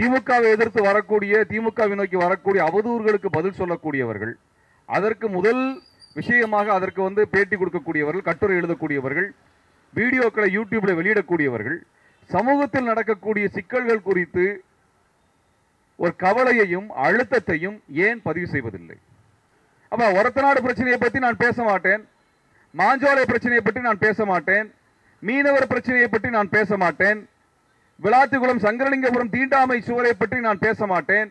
திமுகவை எதிர்த்து வரக்கூடிய, திமுகவை நோக்கி வரக்கூடிய அவதூறுகளுக்கு பதில் சொல்லக்கூடியவர்கள், அதற்கு முதல் விஷயமாக அதற்கு பேட்டி கொடுக்கக்கூடியவர்கள், கட்டுரை எழுதக்கூடியவர்கள், வீடியோக்களை யூடியூப்ல வெளியிடக்கூடியவர்கள், சமூகத்தில் நடக்கக்கூடிய சிக்கல்கள் குறித்து ஒரு கவலையையும் அழுத்தத்தையும் ஏன் பதிவு செய்வதில்லை? அப்ப ஒரத்தநாடு பிரச்சனையை பற்றி நான் பேச மாட்டேன், மாஞ்சோலை பிரச்சனையை பற்றி நான் பேச மாட்டேன், மீனவர் பிரச்சனையை பற்றி நான் பேச மாட்டேன், விளாத்திகுளம் சங்கரலிங்கபுரம் தீண்டாமை சுவரை பற்றி நான் பேச மாட்டேன்.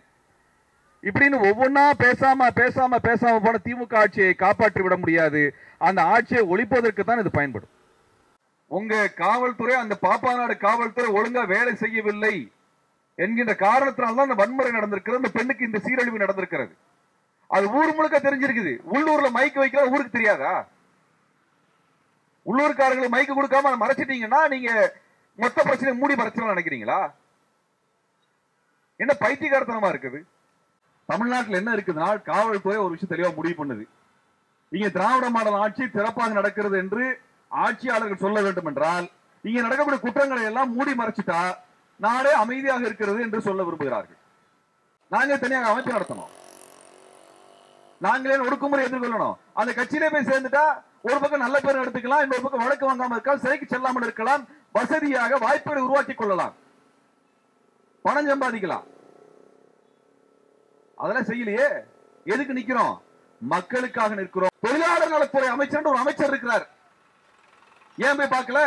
இப்படின்னு ஒவ்வொன்னா பேசாம போன திமுக ஆட்சியை காப்பாற்றி விட முடியாது. அந்த ஆட்சியை ஒழிப்பதற்கு தான் இது பயன்படும். உங்க காவல்துறை, அந்த பாப்பாநாடு காவல்துறை ஒழுங்கா வேலை செய்யவில்லை என்கின்ற காரணத்தினால்தான் அந்த வன்முறை நடந்திருக்கிறது, அந்த பெண்ணுக்கு இந்த சீரழிவு நடந்திருக்கிறது. அது ஊர் முழுக்க தெரிஞ்சிருக்குது. உள்ளூர்ல மைக் வைக்கிற ஊருக்கு தெரியாதா? உள்ளூர்காரங்களுக்கு மைக்கு கொடுக்காம மறைச்சிட்டீங்கன்னா நீங்க மொத்த பிரச்சனை மூடி மறைச்சலாம் நினைக்கிறீங்களா? என்ன பைத்தியகாரத்தனமா இருக்குது? தமிழ்நாட்டில் என்ன இருக்குதுன்னா, காவல்துறை ஒரு விஷயம் தெளிவா முடிவு பண்ணுது. இங்க திராவிட மாடல் ஆட்சி சிறப்பாக நடக்கிறது என்று ஆட்சியாளர்கள் சொல்ல வேண்டும் என்றால், இங்க நடக்கக்கூடிய குற்றங்களை எல்லாம் மூடி மறைச்சிட்டா நாடே அமைதியாக இருக்கிறது என்று சொல்ல விரும்புகிறார்கள். நாங்க தனியாக அமைப்பு நடத்தணும், நாங்களே ஒடுக்குமுறை எதிர்கொள்ளணும். அந்த கட்சியிலே போய் சேர்ந்துட்டா ஒரு பக்கம் நல்ல பேர் எடுத்துக்கலாம், இன்னொரு பக்கம் வழக்கு வாங்காமல் இருக்கலாம், சிறைக்கு செல்லாமல் இருக்கலாம், வசதியாக வாய்ப்புகளை உருவாக்கி கொள்ளலாம், பணம் சம்பாதிக்கலாம். அதெல்லாம் செய்யலையே. எதுக்கு நிக்கிறோம்? மக்களுக்காக நிற்கிறோம். தொழிலாளர் நலத்துறை அமைச்சர் ஒரு அமைச்சர் இருக்கிறார், ஏன் போய் பார்க்கல?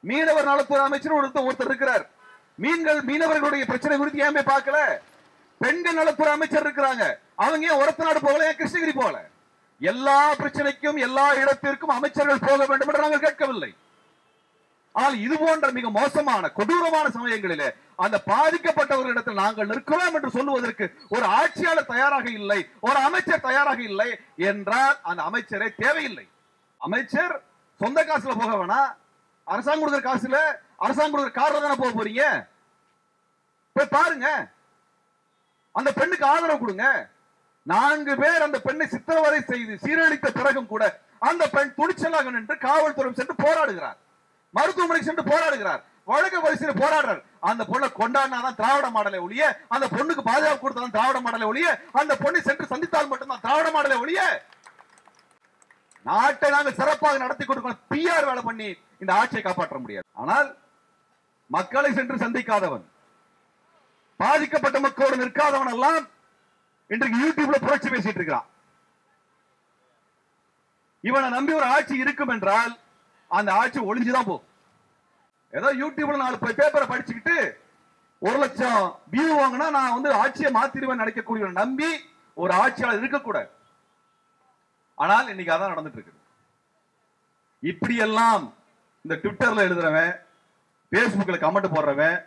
மீனவர் நலத்துறை அமைச்சர் ஒருத்தர் இருக்கிறார், மீனவர்களுடைய பிரச்சனை குறித்து ஏன் போய் பார்க்கல? பெண்கள் நலத்துறை அமைச்சர் இருக்கிறாங்க, அவங்க ஏன் ஒரத்தநாடு போகல, ஏன் கிருஷ்ணகிரி போகல? எல்லா பிரச்சனைக்கும் எல்லா இடத்திற்கும் அமைச்சர்கள் போக வேண்டும் என்று நாங்கள் கேட்கவில்லை. ஆனால் இது போன்ற மிக மோசமான கொடூரமான சமயங்களிலே அந்த பாதிக்கப்பட்டவர்களிடத்தில் நாங்கள் நிற்கிறோம் என்று சொல்லுவதற்கு ஒரு ஆட்சியாளர் தயாராக இல்லை, ஒரு அமைச்சர் தயாராக இல்லை என்றால் அந்த அமைச்சரே தேவையில்லை. அமைச்சர் சொந்த காசுல போக வேணா, அரசாங்கம் கொடுக்கிற காசுல, அரசாங்கம் கொடுக்கிற கார்ல தானே போக போறீங்க. போய் பாருங்க, அந்த பெண்ணுக்கு ஆதரவு கொடுங்க. 4 பேர் அந்த பெண்ணை சித்திரவதை செய்து சீரழித்த பிறகும் கூட அந்த பெண் துணிச்சலாக நின்று காவல்துறை சென்று போராடுகிறார், மருத்துவமனைக்கு சென்று போராடுகிறார், வழக்கு பரிசீலனை போராடுறார். அந்த பொண்ணை கொண்டாடினாதான் திராவிட மாடலை ஒழிய, அந்த பொண்ணுக்கு பாதுகாப்பு கொடுத்தாதான் திராவிட மாடலை ஒழிய, அந்த பொண்ணை சென்று சந்தித்தால் மட்டும்தான் திராவிட மாடலை ஒழிய, நாட்டை நாங்கள் சிறப்பாக நடத்தி கொடுக்கணும். பிஆர் வேலை பண்ணி இந்த ஆட்சியை காப்பாற்ற முடியாது. ஆனால் மக்களை சென்று சந்திக்காதவன், பாதிக்கப்பட்ட மக்களோடு நிற்காதவன் எல்லாம் இன்றைக்கு யூடியூப்ல புரட்சி பேசிட்டு இருக்கிறான். இவனை நம்பி ஒரு ஆட்சி இருக்கும் என்றால் அந்த ஆட்சி ஒளிஞ்சுதான் போகும். ஏதோ யூடியூப்ல 4 பேப்பரை படிச்சுக்கிட்டு 1 லட்சம் வியூ வாங்கினா நான் ஆட்சியை மாத்திருவேன் நினைக்கக்கூடிய நம்பி ஒரு ஆட்சியாளர் இருக்கக்கூடாது. ஆனால் இன்னைக்கு அதான் நடந்துட்டு இருக்கு. இப்படி எல்லாம் இந்த ட்விட்டர்ல எழுதுறவன், பேஸ்புக்ல கமெண்ட் போடுறவன்,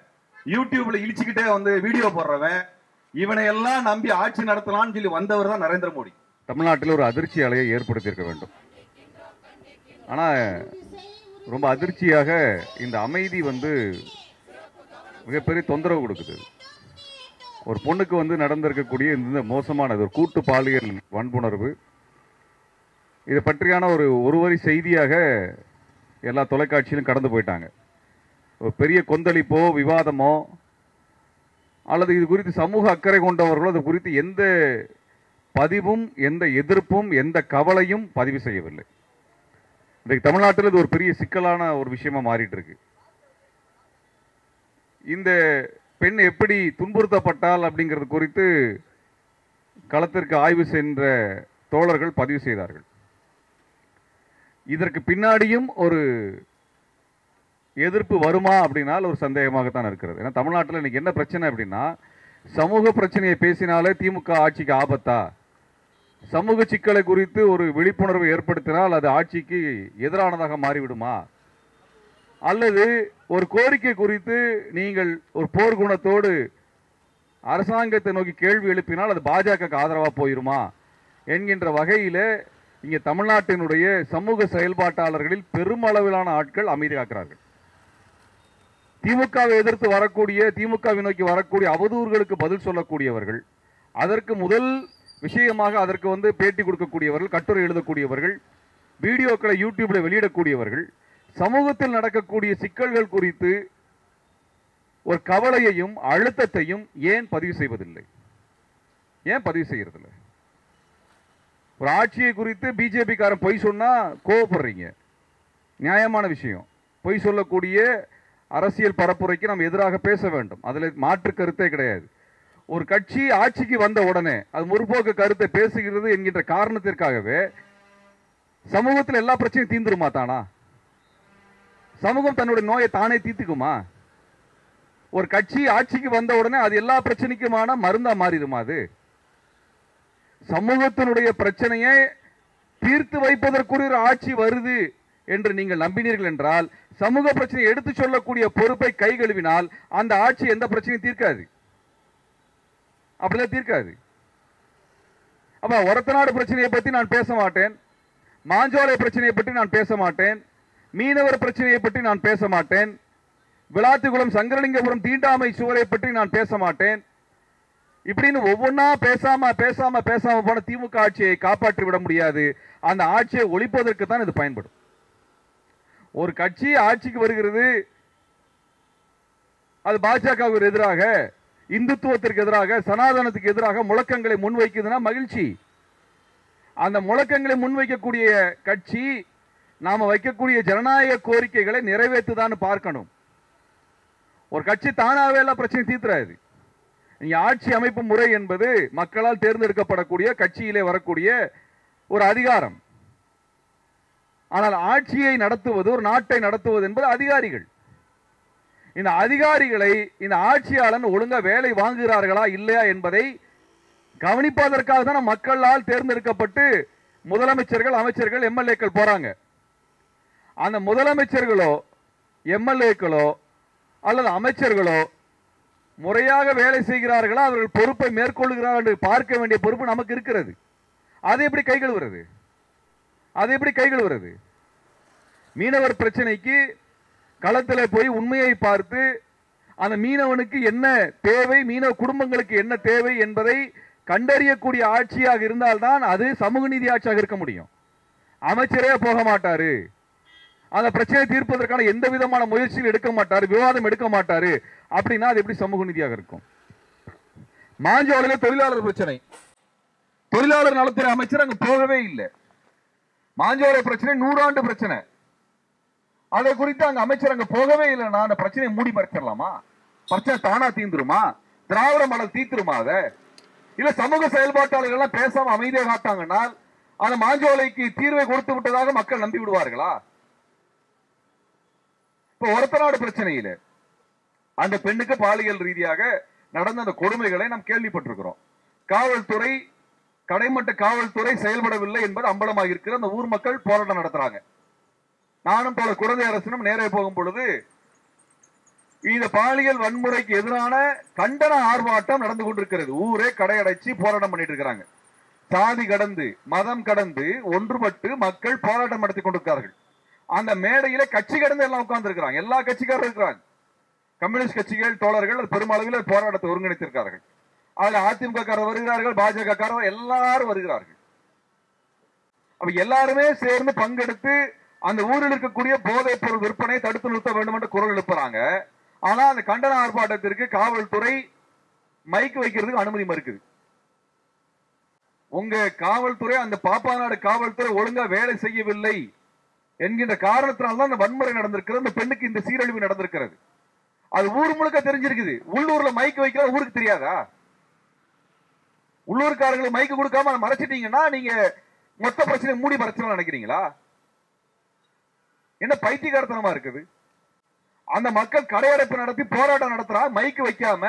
யூடியூப்ல இழிச்சுக்கிட்டே வீடியோ போடுறவன், இவனை எல்லாம் நம்பி ஆட்சி நடத்தலாம்னு சொல்லி வந்தவர் தான் நரேந்திர மோடி. தமிழ்நாட்டில் ஒரு அதிர்ச்சி அலையை ஏற்படுத்தியிருக்க வேண்டும். ஆனா ரொம்ப அதிர்ச்சியாக இந்த அமைதி மிகப்பெரிய தொந்தரவு கொடுக்குது. ஒரு பொண்ணுக்கு நடந்திருக்கக்கூடிய இந்த மோசமானது ஒரு கூட்டு பாலியல் வன்புணர்வு, இதை பற்றியான ஒரு வரி செய்தியாக எல்லா தொலைக்காட்சியிலும் கடந்து போயிட்டாங்க. ஒரு பெரிய கொந்தளிப்போ விவாதமோ அல்லது இது குறித்து சமூக அக்கறை கொண்டவர்களோ அது குறித்து எந்த பதிவும், எந்த எதிர்ப்பும், எந்த கவலையும் பதிவு செய்யவில்லை. இன்றைக்கு தமிழ்நாட்டில் இது ஒரு பெரிய சிக்கலான ஒரு விஷயமா மாறிட்டு இருக்கு. இந்த பெண் எப்படி துன்புறுத்தப்பட்டால் அப்படிங்கிறது குறித்து களத்திற்கு ஆய்வு சென்ற தோழர்கள் பதிவு செய்தார்கள். இதற்கு பின்னாடியும் ஒரு எதிர்ப்பு வருமா அப்படின்னால் ஒரு சந்தேகமாகத்தான் இருக்கிறது. ஏன்னா தமிழ்நாட்டில் இன்னைக்கு என்ன பிரச்சனை அப்படின்னா, சமூக பிரச்சனையை பேசினாலே திமுக ஆட்சிக்கு ஆபத்தா, சமூக சிக்கலை குறித்து ஒரு விழிப்புணர்வு ஏற்படுத்தினால் அது ஆட்சிக்கு எதிரானதாக மாறிவிடுமா, அல்லது ஒரு கோரிக்கை குறித்து நீங்கள் ஒரு போர்க்குணத்தோடு அரசாங்கத்தை நோக்கி கேள்வி எழுப்பினால் அது பாஜகவுக்கு ஆதரவாக போயிருமா என்கின்ற வகையில் இங்கே தமிழ்நாட்டினுடைய சமூக செயல்பாட்டாளர்களில் பெருமளவிலான ஆட்கள் அமைதி காக்கிறார்கள். திமுகவை எதிர்த்து வரக்கூடிய, திமுகவை நோக்கி வரக்கூடிய அவதூறுகளுக்கு பதில் சொல்லக்கூடியவர்கள், அதற்கு முதல் விஷயமாக அதற்கு பேட்டி கொடுக்கக்கூடியவர்கள், கட்டுரை எழுதக்கூடியவர்கள், வீடியோக்களை யூடியூப்ல வெளியிடக்கூடியவர்கள், சமூகத்தில் நடக்கக்கூடிய சிக்கல்கள் குறித்து ஒரு கவலையையும் அழுத்தத்தையும் ஏன் பதிவு செய்வதில்லை? ஏன் பதிவு செய்யறதில்லை? ஒரு ஆட்சியை குறித்து பிஜேபி காரன் பொய் சொன்னா கோவப்படுறீங்க, நியாயமான விஷயம். பொய் சொல்லக்கூடிய அரசியல் பரப்புரைக்கு நாம் எதிராக பேச வேண்டும், அதில் மாற்று கருத்தே கிடையாது. ஒரு கட்சி ஆட்சிக்கு வந்த உடனே அது முற்போக்கு கருத்தை பேசுகிறது என்கின்ற காரணத்திற்காகவே சமூகத்தில் எல்லா பிரச்சனையும் தீந்துருமா? தானா சமூகம் தன்னுடைய நோயை தானே தீர்த்துக்குமா? ஒரு கட்சி ஆட்சிக்கு வந்த உடனே அது எல்லா பிரச்சனைக்குமான மருந்தா மாறிடுமா? அது சமூகத்தினுடைய பிரச்சனையை தீர்த்து வைப்பதற்குரிய ஒரு ஆட்சி வருது என்று நீங்கள் நம்பினீர்கள் என்றால், சமூக பிரச்சனையை எடுத்து சொல்லக்கூடிய பொறுப்பை கை கழுவினால் அந்த ஆட்சி எந்த பிரச்சனையும் தீர்க்காது. அப்படிதான் தீர்க்காது. அப்ப ஒரத்தநாடு பிரச்சனையை பற்றி நான் பேச மாட்டேன், மாஞ்சோலை பிரச்சனையை பற்றி நான் பேச மாட்டேன், மீனவர் பிரச்சனையை பற்றி நான் பேச மாட்டேன், விளாத்திகுளம் சங்கரலிங்கபுரம் தீண்டாமை சுவரை பற்றி நான் பேச மாட்டேன். இப்படின்னு ஒவ்வொன்றா பேசாம போன திமுக ஆட்சியை காப்பாற்றி விட முடியாது. அந்த ஆட்சியை ஒழிப்பதற்கு தான் இது பயன்படும். ஒரு கட்சி ஆட்சிக்கு வருகிறது, அது பாஜகவுக்கு எதிராக, இந்துத்துவத்திற்கு எதிராக, சனாதனத்துக்கு எதிராக முழக்கங்களை முன்வைக்குதுன்னா மகிழ்ச்சி. அந்த முழக்கங்களை முன்வைக்கக்கூடிய கட்சி நாம வைக்கக்கூடிய ஜனநாயக கோரிக்கைகளை நிறைவேற்றுதான்னு பார்க்கணும். ஒரு கட்சி தானாவே எல்லாம் பிரச்சனை தீர்த்துறாது. ஆட்சி அமைப்பு முறை என்பது மக்களால் தேர்ந்தெடுக்கப்படக்கூடிய கட்சியிலே வரக்கூடிய ஒரு அதிகாரம். ஆனால் ஆட்சியை நடத்துவது, ஒரு நாட்டை நடத்துவது என்பது அதிகாரிகள். இந்த அதிகாரிகளை இந்த ஆட்சியாளன் ஒழுங்கா வேலை வாங்குகிறார்களா இல்லையா என்பதை கவனிப்பதற்காக தான் மக்களால் தேர்ந்தெடுக்கப்பட்டு முதலமைச்சர்கள், அமைச்சர்கள், எம்எல்ஏக்கள் போறாங்க. அந்த முதலமைச்சர்களோ எம்எல்ஏக்களோ அல்லது அமைச்சர்களோ முறையாக வேலை செய்கிறார்களா, அவர்கள் பொறுப்பை மேற்கொள்கிறார்கள் என்று பார்க்க வேண்டிய பொறுப்பு நமக்கு இருக்கிறது. அதை எப்படி கை கழுவுறது? மீனவர் பிரச்சனைக்கு களத்தில் போய் உண்மையை பார்த்து அந்த மீனவனுக்கு என்ன தேவை, மீனவ குடும்பங்களுக்கு என்ன தேவை என்பதை கண்டறியக்கூடிய ஆட்சியாக இருந்தால்தான் அது சமூக நீதி ஆட்சியாக இருக்க முடியும். அமைச்சரே போக மாட்டாரு, அந்த பிரச்சனையை தீர்ப்பதற்கான எந்த விதமான முயற்சிகள் எடுக்க மாட்டாரு, விவாதம் எடுக்க மாட்டாரு அப்படின்னா அது எப்படி சமூக நீதியாக இருக்கும்? மாஞ்சோலையில் தொழிலாளர் பிரச்சனை, தொழிலாளர் நலத்துறை அமைச்சர் அங்க போகவே இல்லை. மாஞ்சோலை பிரச்சனை 100 ஆண்டு பிரச்சனை, அதை குறித்து அங்க அமைச்சர் அங்க போகவே இல்லைன்னா அந்த பிரச்சனையை மூடி மறைச்சிடலாமா? பிரச்சனை தானா தீந்துருமா? திராவிட மடல் தீர்த்துருமா? அதை இல்ல சமூக செயல்பாட்டாளர்கள் எல்லாம் பேசாம அமைதியாக காட்டாங்கன்னா அந்த மாஞ்சோலைக்கு தீர்வை கொடுத்து விட்டதாக மக்கள் நம்பி விடுவார்களா? இப்ப ஒரத்தநாடு பிரச்சனையில அந்த பெண்ணுக்கு பாலியல் ரீதியாக நடந்த அந்த கொடுமைகளை நாம் கேள்விப்பட்டிருக்கிறோம். காவல்துறை, கடைமட்ட காவல்துறை செயல்படவில்லை என்பது அம்பலமாக இருக்கிற அந்த ஊர் மக்கள் போராட்டம் நடத்துறாங்க. நானும் போல குழந்தை அரசனும் நேரே போகும் பொழுது இந்த பாலியல் வன்முறைக்கு எதிரான கண்டன ஆர்ப்பாட்டம் நடந்து கொண்டிருக்கிறது. ஊரே கடையடைச்சு போராட்டம் பண்ணிட்டு இருக்கிறாங்க. சாதி கடந்து, மதம் கடந்து ஒன்றுபட்டு மக்கள் போராட்டம் நடத்தி கொண்டிருக்கிறார்கள். அந்த மேடையில கட்சி கடந்து எல்லாம் உட்கார்ந்து இருக்கிறாங்க, எல்லா கட்சிக்காரரும் இருக்கிறாங்க. கம்யூனிஸ்ட் கட்சிகள், தோழர்கள் பெருமளவில் போராட்டத்தை ஒருங்கிணைத்திருக்கிறார்கள். அதுல அதிமுக காரர் வருகிறார்கள், பாஜக காரர் எல்லாரும் வருகிறார்கள். அப்ப எல்லாருமே சேர்ந்து பங்கெடுத்து அந்த ஊரில் இருக்கக்கூடிய போதைப் பொருள் விற்பனை தடுத்து நிறுத்த வேண்டும் என்று குரல் எழுப்புறாங்க. ஆனா அந்த கண்டன ஆர்ப்பாட்டத்திற்கு காவல்துறை மைக் வைக்கிறதுக்கு அனுமதி மறுக்குது. உங்க காவல்துறை, அந்த பாப்பாநாடு காவல்துறை ஒழுங்கா வேலை செய்யவில்லை என்கின்ற காரணத்தினால்தான் அந்த வன்முறை நடந்திருக்கிறது, அந்த பெண்ணுக்கு இந்த சீரழிவு நடந்திருக்கிறது. அது ஊர் முழுக்க தெரிஞ்சிருக்குது. உள்ளூர்ல மைக் வைக்கிற ஊருக்கு தெரியாதா? உள்ளூர்காரங்களுக்கு மைக்கு கொடுக்காம அதை மறைச்சிட்டீங்கன்னா நீங்க மொத்த பிரச்சனை மூடி மறைச்சலாம் நினைக்கிறீங்களா? என்ன பைத்தியகாரத்தனமா இருக்குது? அந்த மக்கள் கடையடைப்பு நடத்தி போராட்டம் நடத்துறா, மைக்கு வைக்காம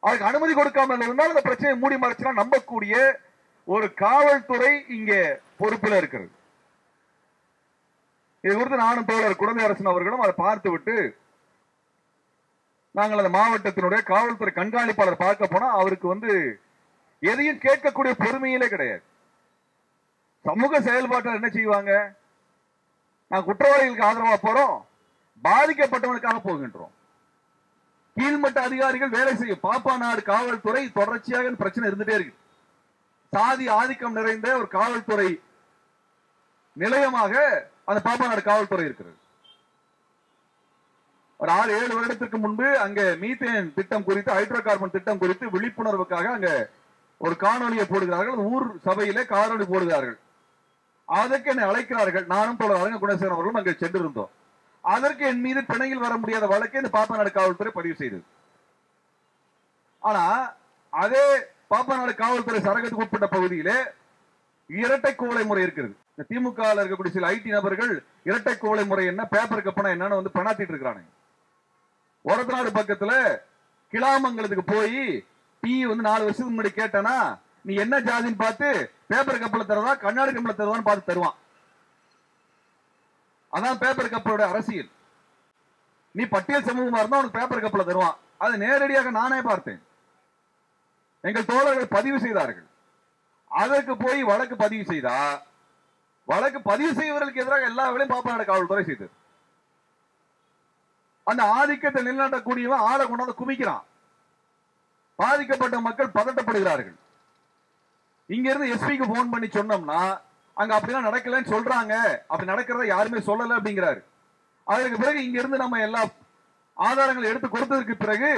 அதுக்கு அனுமதி கொடுக்காம இருந்தால் அந்த பிரச்சனையை மூடி மறைச்சலாம் நம்பக்கூடிய ஒரு காவல்துறை இங்க பொறுப்புல இருக்கிறது. இது குறித்து நானும் தோழர் குழந்தை அரசன் அவர்களும் அதை பார்த்து விட்டு நாங்கள் அந்த மாவட்டத்தினுடைய காவல்துறை கண்காணிப்பாளர் பார்க்க போனா அவருக்கு எதையும் கேட்கக்கூடிய பொறுமையிலே கிடையாது. சமூக செயல்பாட்டில் என்ன செய்வாங்க? நான் குற்றவாளிகளுக்கு ஆதரவா போறோம், பாதிக்கப்பட்டவனுக்காக போகின்றோம். கீழ்மட்ட அதிகாரிகள் வேலை செய்யும். பாப்பாநாடு காவல்துறை தொடர்ச்சியாக பிரச்சனை இருந்துட்டே இருக்கு. சாதி ஆதிக்கம் நிறைந்த ஒரு காவல்துறை நிலையமாக அந்த பாப்பாநாடு காவல்துறை இருக்கிறது. ஒரு 6-7 வருடத்திற்கு முன்பு அங்க மீத்தேன் திட்டம் குறித்து, ஹைட்ரோ கார்பன் திட்டம் குறித்து விழிப்புணர்வுக்காக அங்க ஒரு காணொலியை போடுகிறார்கள். ஊர் சபையிலே காணொலி போடுகிறார்கள். அதற்கு என்னை அழைக்கிறார்கள். நானும் தோழர் அரங்க குணசேகரன் அவர்களும் அங்கே சென்றிருந்தோம். அதற்கு என் மீது பிணையில் வர முடியாத வழக்கை இந்த பாப்பநாடு காவல்துறை பதிவு செய்தது. ஆனா அதே பாப்பநாடு காவல்துறை சரகத்துக்கு உட்பட்ட பகுதியிலே இரட்டை குவளை முறை இருக்கிறது. திமுக இருக்கக்கூடிய சில ஐடி நபர்கள் இரட்டை குவளை முறை என்ன, பேப்பர் கப்பனா என்னன்னு வந்து பணாத்திட்டு இருக்கிறாங்க. ஒரத்தநாடு பக்கத்துல கிளாமங்கலத்துக்கு போய் டீ வந்து 4 வருஷத்துக்கு முன்னாடி கேட்டனா, நீ என்ன ஜாதின்னு பார்த்து பேப்பர் கப்பல தருவா கண்ணாடி கப்பல தருவான்னு பார்த்து தருவான். அதான் பேப்பர் கப்பலோட அரசியல். நீ பட்டியல் சமூகமா இருந்தா உனக்கு பேப்பர் கப்பல தருவான். அது நேரடியாக நானே பார்த்தேன். எங்கள் தோழர்கள் பதிவு செய்தார்கள். அதற்கு போய் வழக்கு பதிவு செய்தா, வழக்கு பதிவு செய்வதற்கு எதிராக எல்லா வேலையும் பாப்பநாடு காவல்துறை செய்தது. அந்த ஆதிக்கத்தை நிலைநாட்டக்கூடியவன் ஆளை கொண்டாந்து குமிக்கிறான். பாதிக்கப்பட்ட மக்கள் பதட்டப்படுகிறார்கள். இங்க இருந்து எஸ்பிக்கு போன் பண்ணி சொன்னோம்னா, அங்க அப்படிலாம் நடக்கலன்னு சொல்றாங்க, அப்படி நடக்கிறத யாருமே சொல்லல அப்படிங்கிறாரு. அதற்கு பிறகு இங்க இருந்து நம்ம எல்லா ஆதாரங்களை எடுத்து கொடுத்ததற்கு பிறகு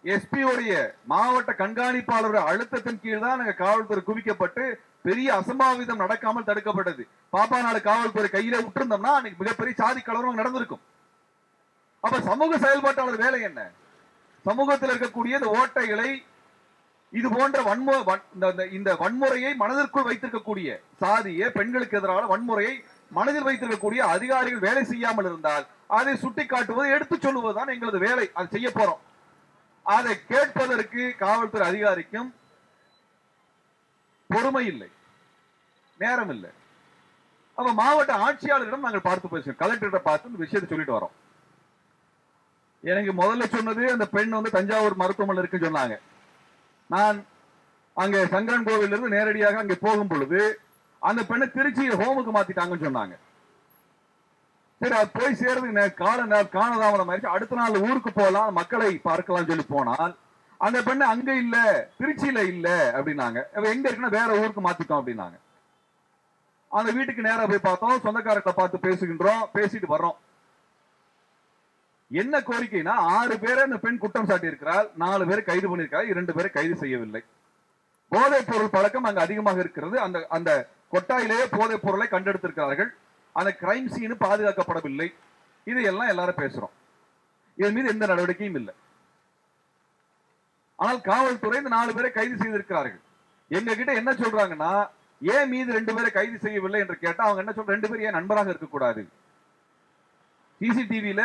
எஸ்பி உடைய மாவட்ட கண்காணிப்பாளருடைய அழுத்தத்தின் கீழ் தான் காவல்துறை குவிக்கப்பட்டு பெரிய அசம்பாவிதம் நடக்காமல் தடுக்கப்பட்டது. பாப்பாநாடு காவல்துறை கையில விட்டுருந்தோம்னா அன்னைக்கு மிகப்பெரிய சாதி கலவரம் நடந்திருக்கும். அப்ப சமூக செயல்பாட்டாளர் வேலை என்ன? சமூகத்தில் இருக்கக்கூடிய இந்த ஓட்டைகளை, இது போன்ற இந்த வன்முறையை மனதிற்குள் வைத்திருக்கக்கூடிய, சாதிய பெண்களுக்கு எதிரான வன்முறையை மனதில் வைத்திருக்கக்கூடிய அதிகாரிகள் வேலை செய்யாமல் இருந்தால் அதை சுட்டி காட்டுவது, எடுத்து சொல்லுவதுதான் எங்களது வேலை. அதை செய்ய போறோம். அதை கேட்பதற்கு காவல்துறை அதிகாரிக்கும் பொறுமை இல்லை, நேரம் இல்லை. அப்ப மாவட்ட ஆட்சியாளரிடம் நாங்கள் பார்த்து பேசுவோம், கலெக்டர் பார்த்து இந்த விஷயத்தை சொல்லிட்டு வரோம். எனக்கு முதல்ல சொன்னது அந்த பெண் வந்து தஞ்சாவூர் மருத்துவமனை இருக்குன்னு சொன்னாங்க. நான் அங்க சங்கரன் கோவில் இருந்து நேரடியாக அங்கே போகும் பொழுது அந்த பெண்ணை திருச்சி ஹோமுக்கு மாத்திட்டாங்கன்னு சொன்னாங்க. சரி, அது போய் சேர்றதுக்கு காலதாமதம் ஆயிடுச்சு. அடுத்த நாள் ஊருக்கு போகலாம், மக்களை பார்க்கலாம் சொல்லி போனால் அந்த பெண்ணை அங்க இல்ல, திருச்சியில இல்ல அப்படின்னாங்க. எங்க இருக்குன்னா வேற ஊருக்கு மாத்திட்டோம் அப்படின்னாங்க. அந்த வீட்டுக்கு நேரம் போய் பார்த்தோம், சொந்தக்காரர்களை பார்த்து பேசுகின்றோம், பேசிட்டு வர்றோம். என்ன கோரிக்கைனா, 6 பேரை அந்த பெண் குற்றம் சாட்டி இருக்கிறார், 4 பேரை கைது பண்ணியிருக்கிறார், 2 பேரை கைது செய்யவில்லை. போதைப் பொருள் பழக்கம் அங்கு அதிகமாக இருக்கிறது. அந்த கொட்டாயிலேயே போதைப் பொருளை கண்டெடுத்திருக்கிறார்கள். அந்த கிரைம் சீன் பாதுகாக்கப்படவில்லை. இதையெல்லாம் எல்லாரும் பேசுறோம். இதன் மீது எந்த நடவடிக்கையும் இல்லை. ஆனால் காவல்துறை இந்த 4 பேரை கைது செய்திருக்கிறார்கள். எங்க கிட்ட என்ன சொல்றாங்கன்னா, ஏன் மீது 2 பேரை கைது செய்யவில்லை என்று கேட்டா அவங்க என்ன சொல்ற, 2 பேர் ஏன் நண்பராக இருக்கக்கூடாது? சிசிடிவியில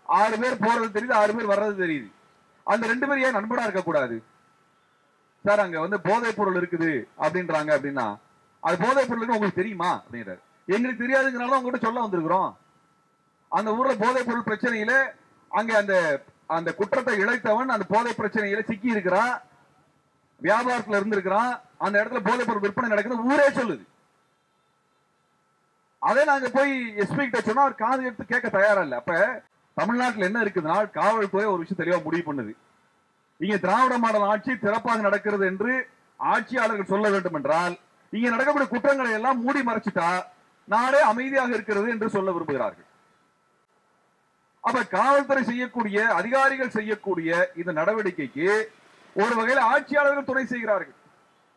6 பேர் போறது தெரியுது, 6 பேர் வர்றது தெரியுது. அந்த 2 பேர் ஏன் நண்பனா இருக்கக்கூடாது? சார், அங்க வந்து போதைப் பொருள் இருக்குது அப்படின்றாங்க. அப்படின்னா அது போதைப் பொருள் உங்களுக்கு தெரியுமா அப்படிங்கிறாரு. எங்களுக்கு தெரியாதுங்கிறனால உங்ககிட்ட சொல்ல வந்திருக்கிறோம். அந்த ஊர்ல போதைப் பொருள் பிரச்சனையில அங்க அந்த குற்றத்தை இழைத்தவன் அந்த போதை பிரச்சனையில சிக்கி இருக்கிறான், வியாபாரத்துல இருந்திருக்கிறான். அந்த இடத்துல போதைப் பொருள் விற்பனை நடக்குது, ஊரே சொல்லுது. அதை நாங்க போய் எஸ்பி கிட்ட சொன்னா அவர் காது எடுத்து கேட்க தயாரா இல்ல. அப்ப தமிழ்நாட்டில் என்ன இருக்குதுன்னா, காவல்துறை ஒரு விஷயம் தெளிவா முடிவு பண்ணுது. இங்க திராவிட மாடல் ஆட்சி சிறப்பாக நடக்கிறது என்று ஆட்சியாளர்கள் சொல்ல வேண்டும் என்றால், இங்க நடக்கக்கூடிய குற்றங்களை எல்லாம் மூடி மறைச்சிட்டா நாடே அமைதியாக இருக்கிறது என்று சொல்ல விரும்புகிறார்கள். அப்ப காவல்துறை செய்யக்கூடிய, அதிகாரிகள் செய்யக்கூடிய இந்த நடவடிக்கைக்கு ஒரு வகையில் ஆட்சியாளர்கள் துணை செய்கிறார்கள்.